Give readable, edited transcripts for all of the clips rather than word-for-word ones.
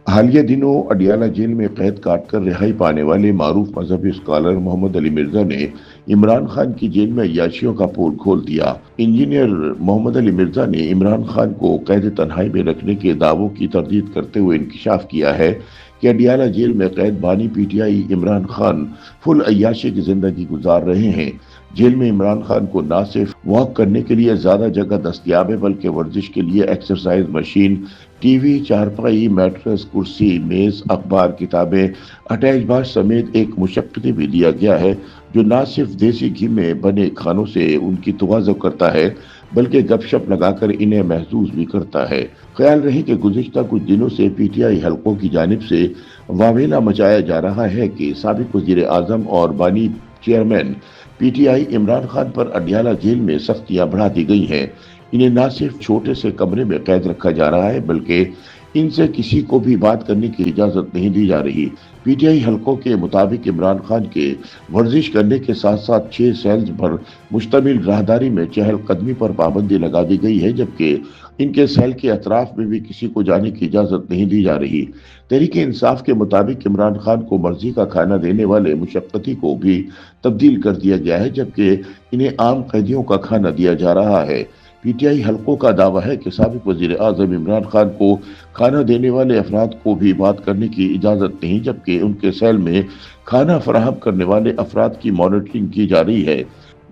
حالیہ دنوں اڈیالہ جیل میں قید کاٹ کر رہائی پانے والے معروف مذہبی اسکالر محمد علی مرزا نے عمران خان کی جیل میں عیاشیوں کا پول کھول دیا۔ انجینئر محمد علی مرزا نے عمران خان کو قید تنہائی میں رکھنے کے دعووں کی تردید کرتے ہوئے انکشاف کیا ہے کہ اڈیالہ جیل میں قید بانی P T I Imran Khan full عیاشی کی زندگی گزار رہے ہیں۔ جیل میں عمران خان کو نہ صرف واک کرنے کے لیے زیادہ جگہ دستیاب ہے بلکہ ورزش کے لیے ایکسرسائز مشین، ٹی وی، چارپائی، میٹرس، کرسی، میز، اخبار، کتابیں، اٹیچ باش سمیت ایک مشقتی بھی دیا گیا ہے جو نہ صرف دیسی گھی میں بنے کھانوں سے ان کی تواضع کرتا ہے بلکہ گپ شپ لگا کر انہیں محظوظ بھی کرتا ہے۔ خیال رہے کہ گزشتہ کچھ دنوں سے پی ٹی آئی حلقوں کی جانب سے واویلا مچایا جا رہا ہے کہ سابق وزیر اعظم اور بانی chairman P T I Imran Khan پر اڈیالہ جیل میں سختیاں بڑھا دی گئی ہیں۔ انہیں نہ صرف چھوٹے سے کمرے میں قید رکھا جا رہا ہے بلکہ ان سے کسی کو بھی بات کرنے کی اجازت نہیں دی جا رہی۔ پی ٹی آئی حلقوں کے مطابق عمران خان کے ورزش کرنے کے ساتھ ساتھ 6 سیلز پر مشتمل راہداری میں چہل قدمی پر پابندی لگا دی گئی ہے جبکہ ان کے سیل کے اطراف میں بھی کسی کو جانے کی اجازت نہیں دی جا رہی۔ تحریک انصاف کے مطابق عمران خان کو مرضی کا کھانا دینے والے مشقتی کو بھی تبدیل کر دیا گیا ہے جبکہ انہیں عام قیدیوں کا کھانا دیا جا رہا ہے۔ پی ٹی آئی حلقوں کا دعویٰ ہے کہ سابق وزیر اعظم عمران خان کو کھانا دینے والے افراد کو بھی بات کرنے کی اجازت نہیں جبکہ ان کے سیل میں کھانا فراہم کرنے والے افراد کی مانیٹرنگ کی جا رہی ہے،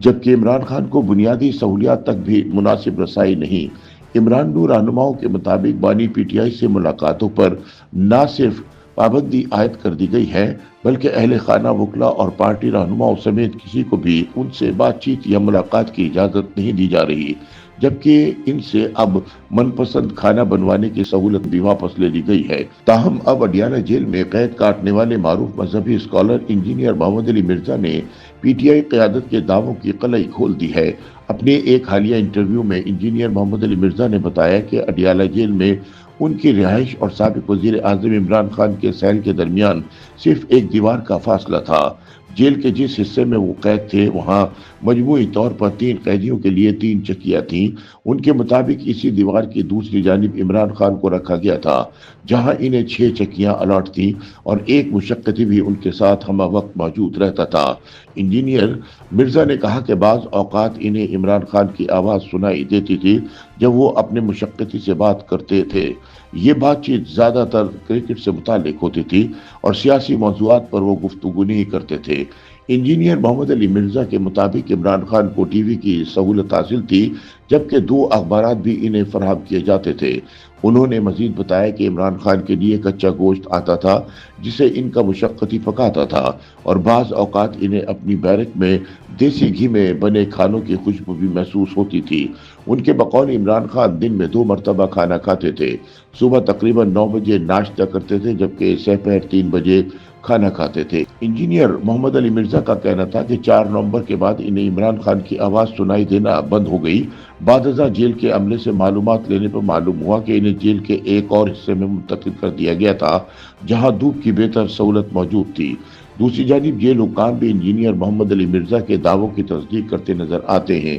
جبکہ عمران خان کو بنیادی سہولیات تک بھی مناسب رسائی نہیں۔ عمران نور رہنماؤں کے مطابق بانی پی ٹی آئی سے ملاقاتوں پر نہ صرف پابندی عائد کر دی گئی ہے بلکہ اہل خانہ، وکلا اور پارٹی رہنماؤں سمیت کسی کو بھی ان سے بات چیت یا ملاقات کی اجازت نہیں دی جا رہی، جبکہ ان سے اب من پسند کھانا بنوانے کی سہولت بھی واپس لے لی گئی ہے۔ تاہم اب اڈیالہ جیل میں قید کاٹنے والے معروف مذہبی اسکالر انجینئر محمد علی مرزا نے پی ٹی آئی قیادت کے دعووں کی قلعی کھول دی ہے۔ اپنے ایک حالیہ انٹرویو میں انجینئر محمد علی مرزا نے بتایا کہ اڈیالہ جیل میں ان کی رہائش اور سابق وزیر اعظم عمران خان کے سیل کے درمیان صرف ایک دیوار کا فاصلہ تھا۔ جیل کے جس حصے میں وہ قید تھے وہاں مجموعی طور پر 3 قیدیوں کے لیے 3 چکیاں تھیں۔ ان کے مطابق اسی دیوار کی دوسری جانب عمران خان کو رکھا گیا تھا جہاں انہیں 6 چکیاں الاٹ تھیں اور ایک مشقتی بھی ان کے ساتھ ہمہ وقت موجود رہتا تھا۔ انجینئر مرزا نے کہا کہ بعض اوقات انہیں عمران خان کی آواز سنائی دیتی تھی جب وہ اپنے مشقتی سے بات کرتے تھے۔ یہ بات چیت زیادہ تر کرکٹ سے متعلق ہوتی تھی اور سیاسی موضوعات پر وہ گفتگو نہیں کرتے تھے۔ انجینئر محمد علی مرزا کے مطابق عمران خان کو ٹی وی کی سہولت حاصل تھی جبکہ 2 اخبارات بھی انہیں فراہم کیے جاتے تھے۔ انہوں نے مزید بتایا کہ عمران خان کے لیے کچا گوشت آتا تھا جسے ان کا مشقتی پکاتا تھا اور بعض اوقات انہیں اپنی بیرک میں دیسی گھی میں بنے کھانوں کی خوشبو بھی محسوس ہوتی تھی۔ ان کے بقول عمران خان دن میں 2 مرتبہ کھانا کھاتے تھے، صبح تقریباً 9 بجے ناشتہ کرتے تھے جبکہ سحر 3 بجے کھانا کھاتے تھے۔ انجینئر محمد علی مرزا کا کہنا تھا کہ 4 نومبر کے بعد انہیں عمران خان کی آواز سنائی دینا بند ہو گئی۔ بعد ازاں جیل کے عملے سے معلومات لینے پر معلوم ہوا کہ انہیں جیل کے ایک اور حصے میں منتقل کر دیا گیا تھا جہاں دھوپ کی بہتر سہولت موجود تھی۔ دوسری جانب جیل حکام بھی انجینئر محمد علی مرزا کے دعووں کی تصدیق کرتے نظر آتے ہیں۔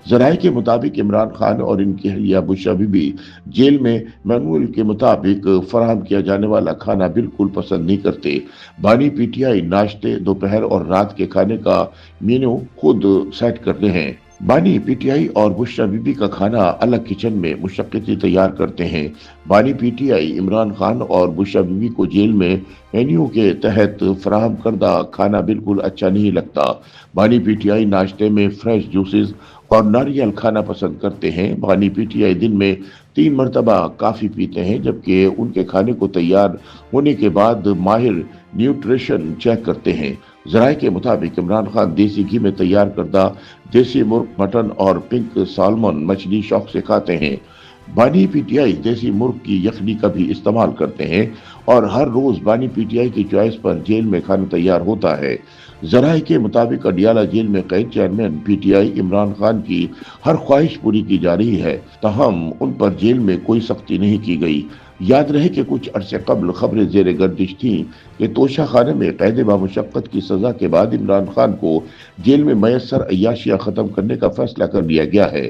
ذرائع کے مطابق عمران خان اور ان کی اہلیہ بشرا بی بی جیل میں معمول کے مطابق فراہم کیا جانے والا کھانا بالکل پسند نہیں کرتے۔ بانی پی ٹی آئی ناشتے، دوپہر اور رات کے کھانے کا مینو خود سیٹ کرتے ہیں۔ بانی پی ٹی آئی اور بشرا بی بی کا کھانا الگ کچن میں مشقتی تیار کرتے ہیں۔ بانی P T I Imran Khan اور بشرا بی بی کو جیل میں مینیو کے تحت فراہم کردہ کھانا بالکل اچھا نہیں لگتا۔ بانی پی ٹی آئی ناشتے میں فریش جوسز اور ناریل کھانا پسند کرتے ہیں۔ بانی پی ٹی آئی دن میں 3 مرتبہ کافی پیتے ہیں جبکہ ان کے کھانے کو تیار ہونے کے بعد ماہر نیوٹریشن چیک کرتے ہیں۔ ذرائع کے مطابق عمران خان دیسی گھی میں تیار کردہ دیسی مرغ، مٹن اور پنک سالمن مچھلی شوق سے کھاتے ہیں۔ بانی پی ٹی آئی دیسی مرغ کی یخنی کا بھی استعمال کرتے ہیں اور ہر روز بانی پی ٹی آئی کی چوائس پر جیل میں کھانا تیار ہوتا ہے۔ ذرائع کے مطابق اڈیالہ جیل میں قید chairman P T I Imran Khan کی ہر خواہش پوری کی جا رہی ہے، تاہم ان پر جیل میں کوئی سختی نہیں کی گئی۔ یاد رہے کہ کچھ عرصے قبل خبریں زیر گردش تھیں کہ توشہ خانے میں قید بامشقت کی سزا کے بعد عمران خان کو جیل میں میسر عیاشیاں ختم کرنے کا فیصلہ کر لیا گیا ہے۔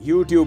YouTube